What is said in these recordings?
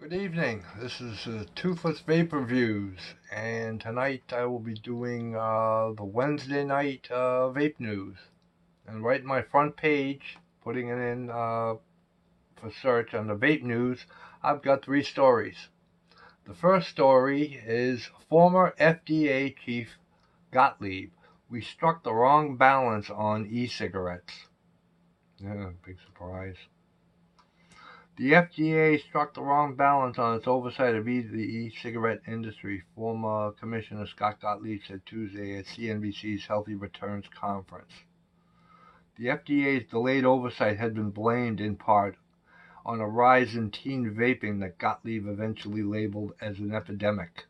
Good evening. This is Toothless Vape Reviews, and tonight I will be doing the Wednesday night vape news. And right in my front page, putting it in for search on the vape news, I've got three stories. The first story is former FDA Chief Gottlieb. We struck the wrong balance on e-cigarettes. Yeah, big surprise. The FDA struck the wrong balance on its oversight of the e-cigarette industry, former Commissioner Scott Gottlieb said Tuesday at CNBC's Healthy Returns Conference. The FDA's delayed oversight had been blamed in part on a rise in teen vaping that Gottlieb eventually labeled as an epidemic.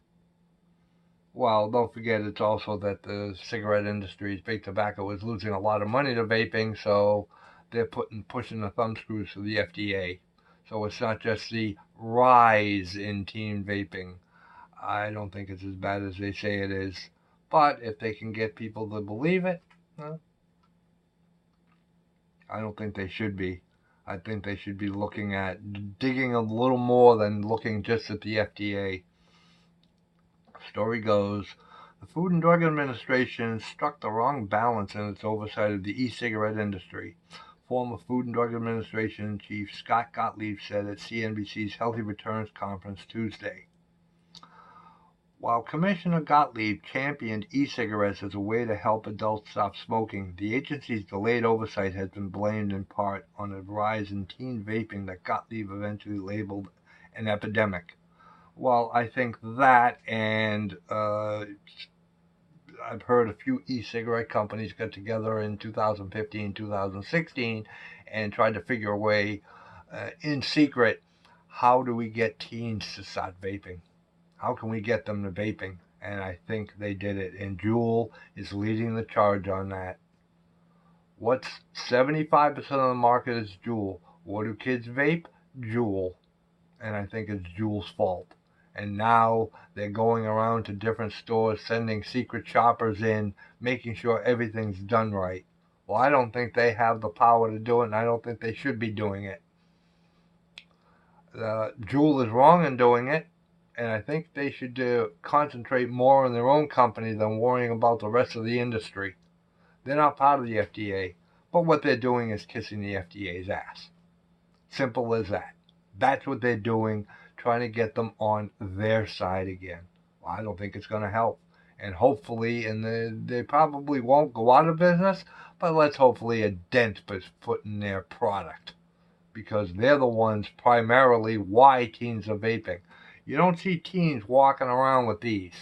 Well, don't forget it's also that the cigarette industry, big tobacco, is losing a lot of money to vaping, so they're pushing the thumbscrews to the FDA. So it's not just the rise in teen vaping. I don't think it's as bad as they say it is. But if they can get people to believe it, well, I don't think they should be. I think they should be looking at digging a little more than looking just at the FDA. Story goes, the Food and Drug Administration struck the wrong balance in its oversight of the e-cigarette industry. Former Food and Drug Administration Chief Scott Gottlieb said at CNBC's Healthy Returns Conference Tuesday. While Commissioner Gottlieb championed e-cigarettes as a way to help adults stop smoking, the agency's delayed oversight has been blamed in part on a rise in teen vaping that Gottlieb eventually labeled an epidemic. Well, I think that, and I've heard a few e-cigarette companies got together in 2015, 2016, and tried to figure a way, in secret, how do we get teens to start vaping? How can we get them to vaping? And I think they did it, and Juul is leading the charge on that. What's 75% of the market is Juul. What do kids vape? Juul. And I think it's Juul's fault. And now they're going around to different stores, sending secret shoppers in, making sure everything's done right. Well, I don't think they have the power to do it, and I don't think they should be doing it. Juul is wrong in doing it, and I think they should concentrate more on their own company than worrying about the rest of the industry. They're not part of the FDA, but what they're doing is kissing the FDA's ass. Simple as that. That's what they're doing, trying to get them on their side again. Well, I don't think it's going to help. And hopefully, and they probably won't go out of business, but let's hopefully a dent is put in their product. Because they're the ones primarily why teens are vaping. You don't see teens walking around with these.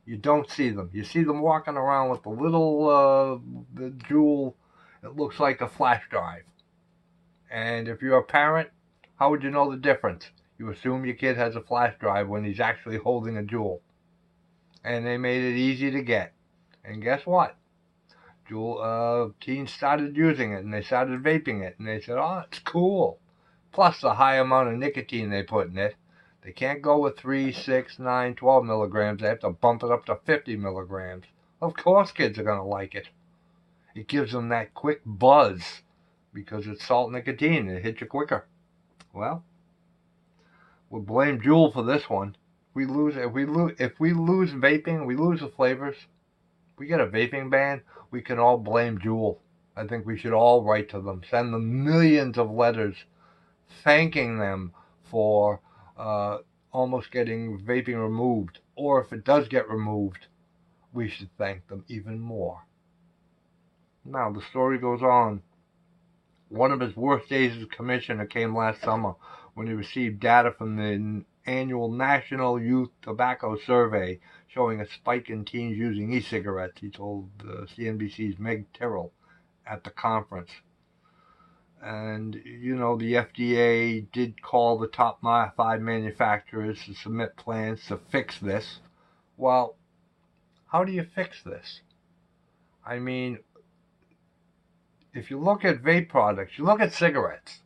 You don't see them. You see them walking around with the little the Juul. It looks like a flash drive. And if you're a parent, how would you know the difference? You assume your kid has a flash drive when he's actually holding a Juul. And they made it easy to get. And guess what? Juul teens started using it, and they started vaping it, and they said, oh, it's cool. Plus the high amount of nicotine they put in it. They can't go with 3, 6, 9, 12 milligrams. They have to bump it up to 50 milligrams. Of course kids are going to like it. It gives them that quick buzz because it's salt nicotine. It hits you quicker. Well, we'll blame Juul for this one. If we lose vaping, we lose the flavors. If we get a vaping ban, we can all blame Juul. I think we should all write to them, send them millions of letters thanking them for almost getting vaping removed. Or if it does get removed, we should thank them even more. Now, the story goes on. One of his worst days as commissioner came last summer when he received data from the annual National Youth Tobacco Survey showing a spike in teens using e-cigarettes, he told CNBC's Meg Tyrrell at the conference. And, you know, the FDA did call the top 5 manufacturers to submit plans to fix this. Well, how do you fix this? I mean, if you look at vape products, you look at cigarettes.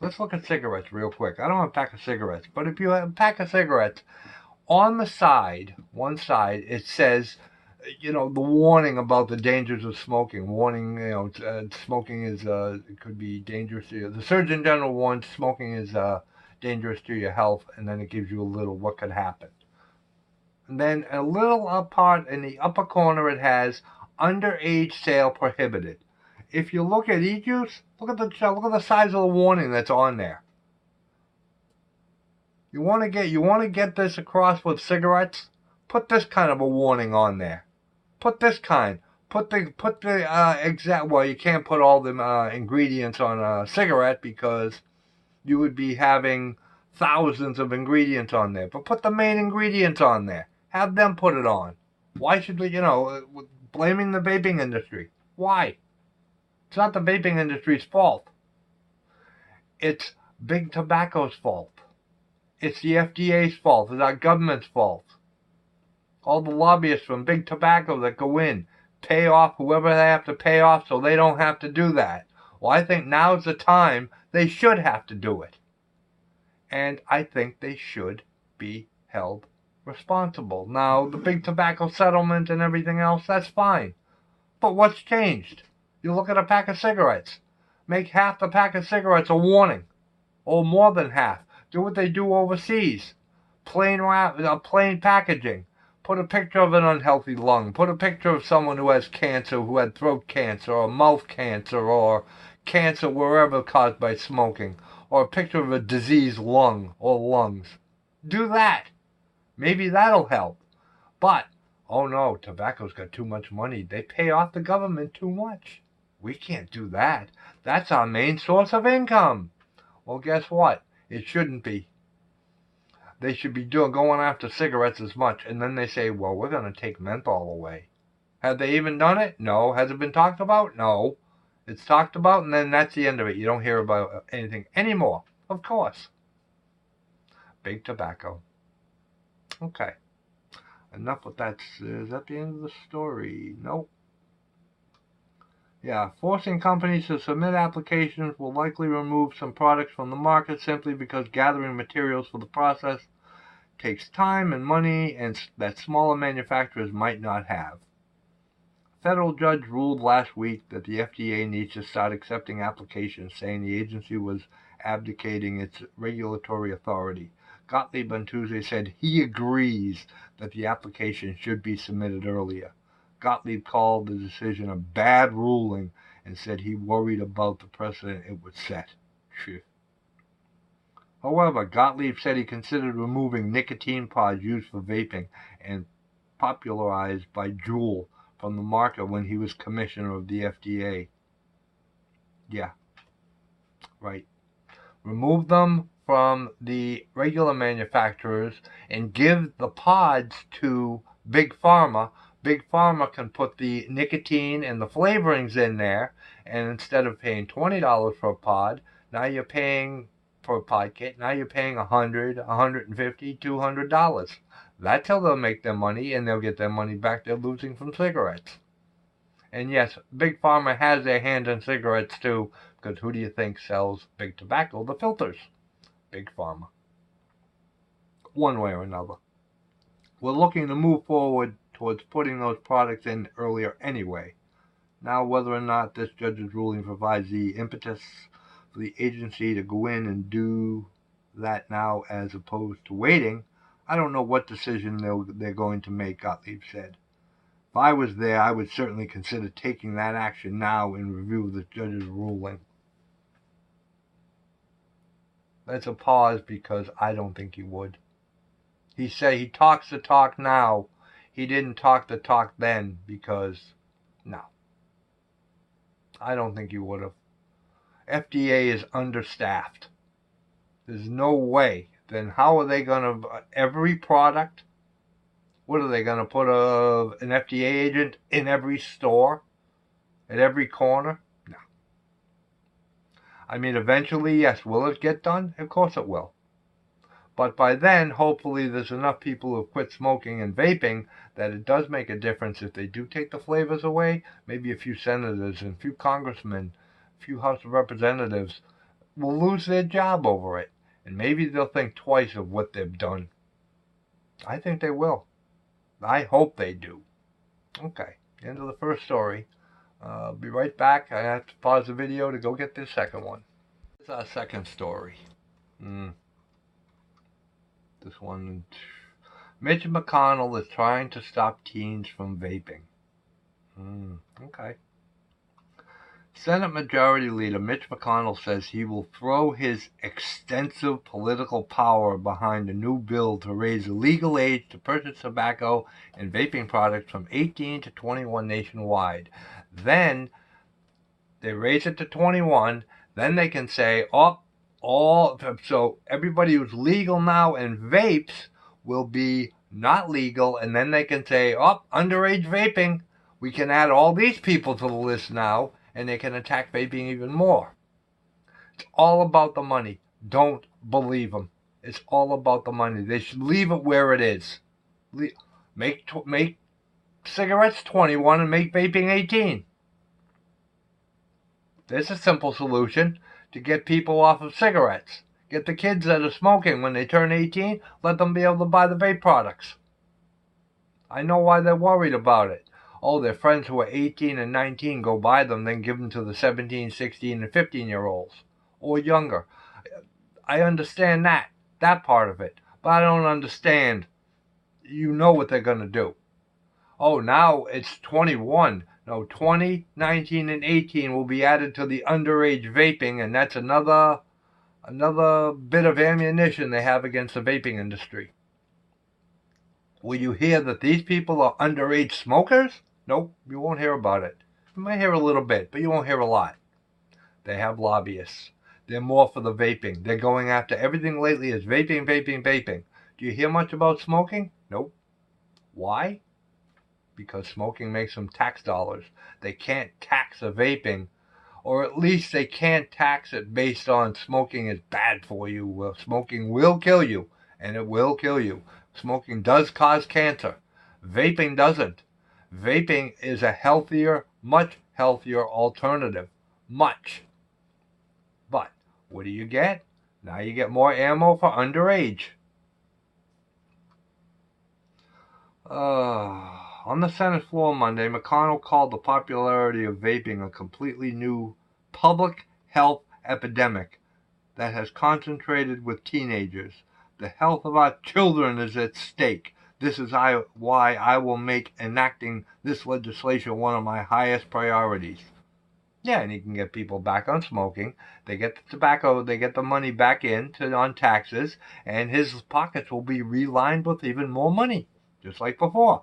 Let's look at cigarettes real quick. I don't have a pack of cigarettes, but if you have a pack of cigarettes, on the side, one side, it says, you know, the warning about the dangers of smoking. Warning, you know, smoking is, it could be dangerous. The Surgeon General warns smoking is dangerous to your health, and then it gives you a little what could happen. And then a little apart in the upper corner it has underage sale prohibited. If you look at e-juice, look at the size of the warning that's on there. You want to get this across with cigarettes? Put this kind of a warning on there. Put this kind. Put the exact. Well, you can't put all the ingredients on a cigarette because you would be having thousands of ingredients on there. But put the main ingredients on there. Have them put it on. Why should we, blaming the vaping industry? Why? It's not the vaping industry's fault. It's big tobacco's fault. It's the FDA's fault. It's our government's fault. All the lobbyists from big tobacco that go in, pay off whoever they have to pay off so they don't have to do that. Well, I think now's the time they should have to do it. And I think they should be held responsible. Now, the big tobacco settlement and everything else, that's fine. But what's changed? You look at a pack of cigarettes. Make half the pack of cigarettes a warning. Or more than half. Do what they do overseas. Plain packaging. Put a picture of an unhealthy lung. Put a picture of someone who has cancer, who had throat cancer, or mouth cancer, or cancer wherever caused by smoking. Or a picture of a diseased lung or lungs. Do that. Maybe that'll help. But, oh no, tobacco's got too much money. They pay off the government too much. We can't do that. That's our main source of income. Well, guess what? It shouldn't be. They should be going after cigarettes as much. And then they say, well, we're going to take menthol away. Have they even done it? No. Has it been talked about? No. It's talked about, and then that's the end of it. You don't hear about anything anymore. Of course. Big tobacco. Okay. Enough with that. Is that the end of the story? Nope. Yeah, forcing companies to submit applications will likely remove some products from the market simply because gathering materials for the process takes time and money and that smaller manufacturers might not have. A federal judge ruled last week that the FDA needs to start accepting applications, saying the agency was abdicating its regulatory authority. Gottlieb on Tuesday said he agrees that the application should be submitted earlier. Gottlieb called the decision a bad ruling and said he worried about the precedent it would set. However, Gottlieb said he considered removing nicotine pods used for vaping and popularized by Juul from the market when he was commissioner of the FDA. Yeah, right. Remove them from the regular manufacturers and give the pods to Big Pharma. Big Pharma can put the nicotine and the flavorings in there, and instead of paying $20 for a pod, now you're paying for a pod kit. Now you're paying $100, $150, $200. That's how they'll make their money, and they'll get their money back they're losing from cigarettes. And yes, Big Pharma has their hand in cigarettes too, because who do you think sells big tobacco? The filters. Big Pharma. One way or another. We're looking to move forward towards putting those products in earlier anyway. Now, whether or not this judge's ruling provides the impetus for the agency to go in and do that now as opposed to waiting, I don't know what decision they're going to make, Gottlieb said. If I was there, I would certainly consider taking that action now in review of the judge's ruling. That's a pause because I don't think he would. He said he talks the talk now. He didn't talk the talk then because, no. I don't think he would have. FDA is understaffed. There's no way. Then how are they going to, every product? What are they going to put an FDA agent in every store? At every corner? No. I mean, eventually, yes. Will it get done? Of course it will. But by then, hopefully, there's enough people who have quit smoking and vaping that it does make a difference if they do take the flavors away. Maybe a few senators and a few congressmen, a few House of Representatives will lose their job over it. And maybe they'll think twice of what they've done. I think they will. I hope they do. Okay, end of the first story. I'll be right back. I have to pause the video to go get this second one. This is our second story. This one. Mitch McConnell is trying to stop teens from vaping. Okay. Senate Majority Leader Mitch McConnell says he will throw his extensive political power behind a new bill to raise the legal age to purchase tobacco and vaping products from 18 to 21 nationwide. Then they raise it to 21. Then they can say, so everybody who's legal now and vapes will be not legal, and then they can say, underage vaping. We can add all these people to the list now, and they can attack vaping even more. It's all about the money. Don't believe them. It's all about the money. They should leave it where it is. Make cigarettes 21 and make vaping 18. There's a simple solution to get people off of cigarettes. Get the kids that are smoking when they turn 18, let them be able to buy the vape products. I know why they're worried about it. Their friends who are 18 and 19 go buy them, then give them to the 17, 16, and 15-year-olds. Or younger. I understand that part of it. But I don't understand. You know what they're going to do. Now it's 21. No, 20, 19, and 18 will be added to the underage vaping, and that's another bit of ammunition they have against the vaping industry. Will you hear that these people are underage smokers? Nope, you won't hear about it. You might hear a little bit, but you won't hear a lot. They have lobbyists. They're more for the vaping. They're going after everything lately is vaping, vaping, vaping. Do you hear much about smoking? Nope. Why? Because smoking makes them tax dollars. They can't tax a vaping, or at least they can't tax it based on smoking is bad for you. Well, smoking will kill you, and it will kill you. Smoking does cause cancer. Vaping doesn't. Vaping is a healthier, much healthier alternative. Much. But what do you get? Now you get more ammo for underage. On the Senate floor Monday, McConnell called the popularity of vaping a completely new public health epidemic that has concentrated with teenagers. The health of our children is at stake. This is why I will make enacting this legislation one of my highest priorities. Yeah, and he can get people back on smoking. They get the tobacco, they get the money back in on taxes, and his pockets will be relined with even more money, just like before.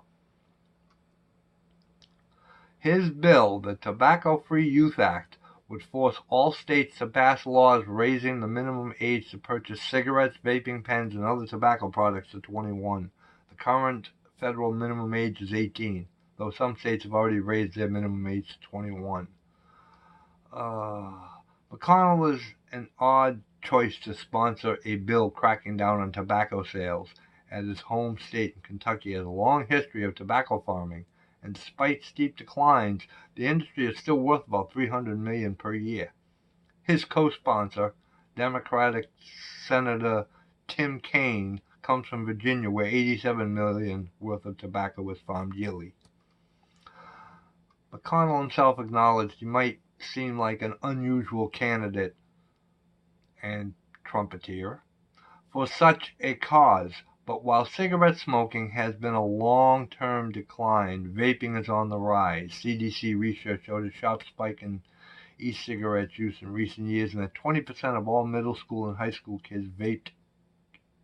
His bill, the Tobacco-Free Youth Act, would force all states to pass laws raising the minimum age to purchase cigarettes, vaping pens, and other tobacco products to 21. The current federal minimum age is 18, though some states have already raised their minimum age to 21. McConnell is an odd choice to sponsor a bill cracking down on tobacco sales, as his home state in Kentucky has a long history of tobacco farming, and despite steep declines, the industry is still worth about $300 million per year. His co-sponsor, Democratic Senator Tim Kaine, comes from Virginia, where $87 million worth of tobacco is farmed yearly. McConnell himself acknowledged he might seem like an unusual candidate and trumpeter for such a cause, but while cigarette smoking has been a long-term decline, vaping is on the rise. CDC research showed a sharp spike in e-cigarette use in recent years, and that 20% of all middle school and high school kids vaped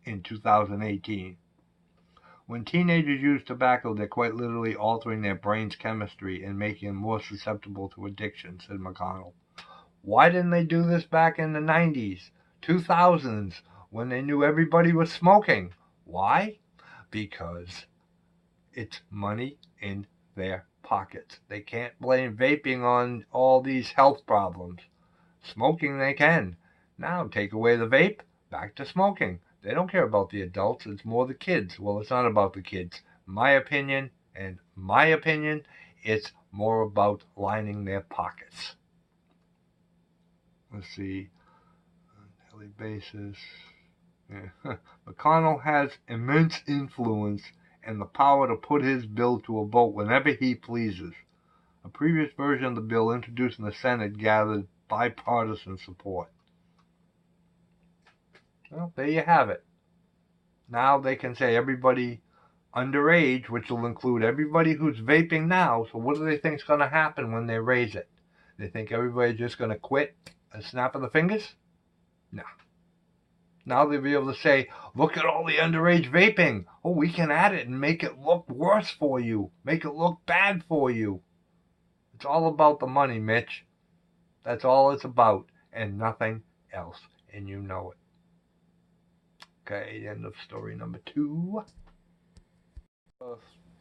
in 2018. When teenagers use tobacco, they're quite literally altering their brain's chemistry and making them more susceptible to addiction, said McConnell. Why didn't they do this back in the 90s, 2000s, when they knew everybody was smoking? Why? Because it's money in their pockets. They can't blame vaping on all these health problems. Smoking they can. Now take away the vape, back to smoking. They don't care about the adults, it's more the kids. Well, it's not about the kids. My opinion, it's more about lining their pockets. Let's see. On a daily basis. Yeah. McConnell has immense influence and the power to put his bill to a vote whenever he pleases. A previous version of the bill introduced in the Senate gathered bipartisan support. Well, there you have it. Now they can say everybody underage, which will include everybody who's vaping now. So what do they think is going to happen when they raise it? They think everybody's just going to quit a snap of the fingers? No. Now they'll be able to say, look at all the underage vaping. Oh, we can add it and make it look worse for you. Make it look bad for you. It's all about the money, Mitch. That's all it's about. And nothing else. And you know it. Okay, end of story number 2.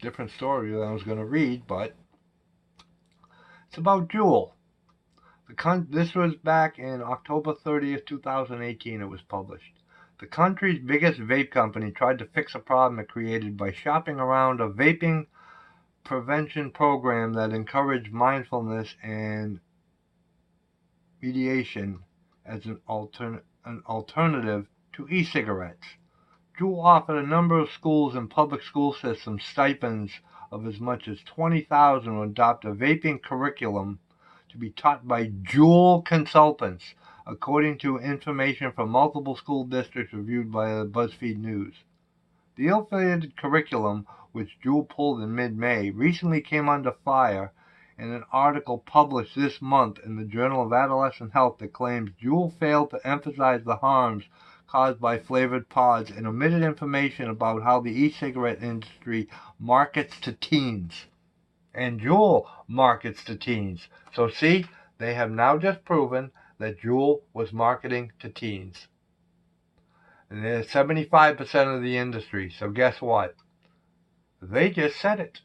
Different story than I was going to read, but it's about Juul. This was back in October 30th, 2018 it was published. The country's biggest vape company tried to fix a problem it created by shopping around a vaping prevention program that encouraged mindfulness and mediation as an alternative to e-cigarettes. Juul offered a number of schools and public school systems stipends of as much as $20,000 to adopt a vaping curriculum to be taught by Juul consultants, according to information from multiple school districts reviewed by BuzzFeed News. The ill-fated curriculum, which Juul pulled in mid-May, recently came under fire in an article published this month in the Journal of Adolescent Health that claims Juul failed to emphasize the harms caused by flavored pods and omitted information about how the e-cigarette industry markets to teens. And Juul markets to teens. So see, they have now just proven that Juul was marketing to teens. And they're 75% of the industry. So guess what? They just said it.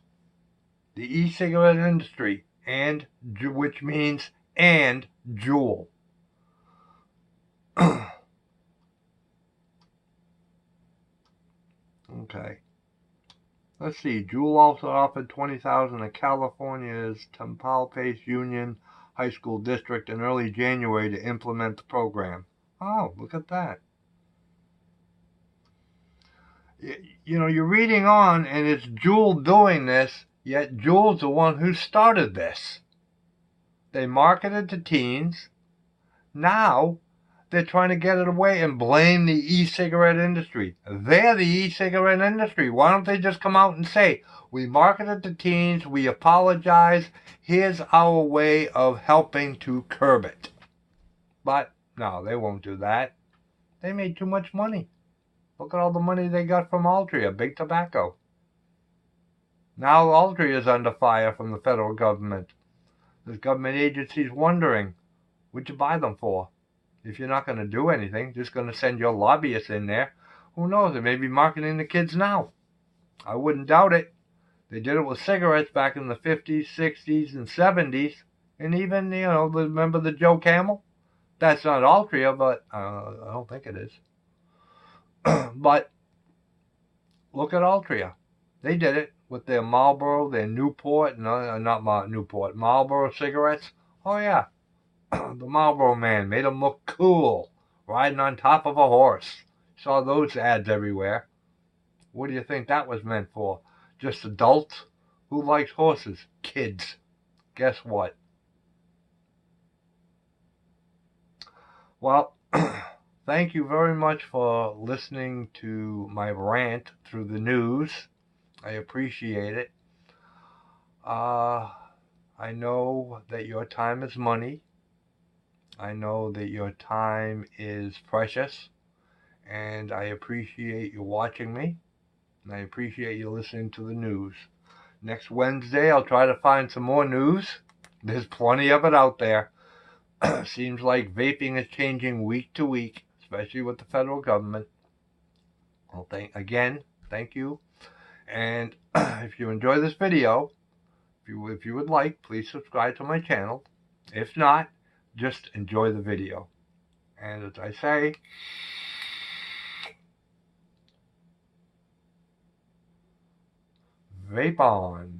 The e-cigarette industry, and which means and Juul. Okay. Let's see. Juul also offered $20,000 to California's Tampalpais Union High School District in early January to implement the program. Oh, look at that. You know, you're reading on, and it's Juul doing this, yet Juul's the one who started this. They marketed to teens. Now, they're trying to get it away and blame the e-cigarette industry. They're the e-cigarette industry. Why don't they just come out and say, we marketed to teens, we apologize, here's our way of helping to curb it. But, no, they won't do that. They made too much money. Look at all the money they got from Altria, Big Tobacco. Now Altria is under fire from the federal government. There's government agencies wondering, what'd you buy them for? If you're not going to do anything, just going to send your lobbyists in there, who knows, they may be marketing the kids now. I wouldn't doubt it. They did it with cigarettes back in the 50s, 60s, and 70s. And even, you know, remember the Joe Camel? That's not Altria, but I don't think it is. But look at Altria. They did it with their Marlboro, their Newport, Newport, Marlboro cigarettes. Oh yeah, the Marlboro Man made them look cool, riding on top of a horse. Saw those ads everywhere. What do you think that was meant for? Just adults? Who likes horses? Kids. Guess what? Well, thank you very much for listening to my rant through the news. I appreciate it. I know that your time is money. I know that your time is precious. And I appreciate you watching me. And I appreciate you listening to the news. Next Wednesday, I'll try to find some more news. There's plenty of it out there. Seems like vaping is changing week to week, especially with the federal government. Well, thank you. And if you enjoy this video, if you would like, please subscribe to my channel. If not, just enjoy the video. And as I say, vape on.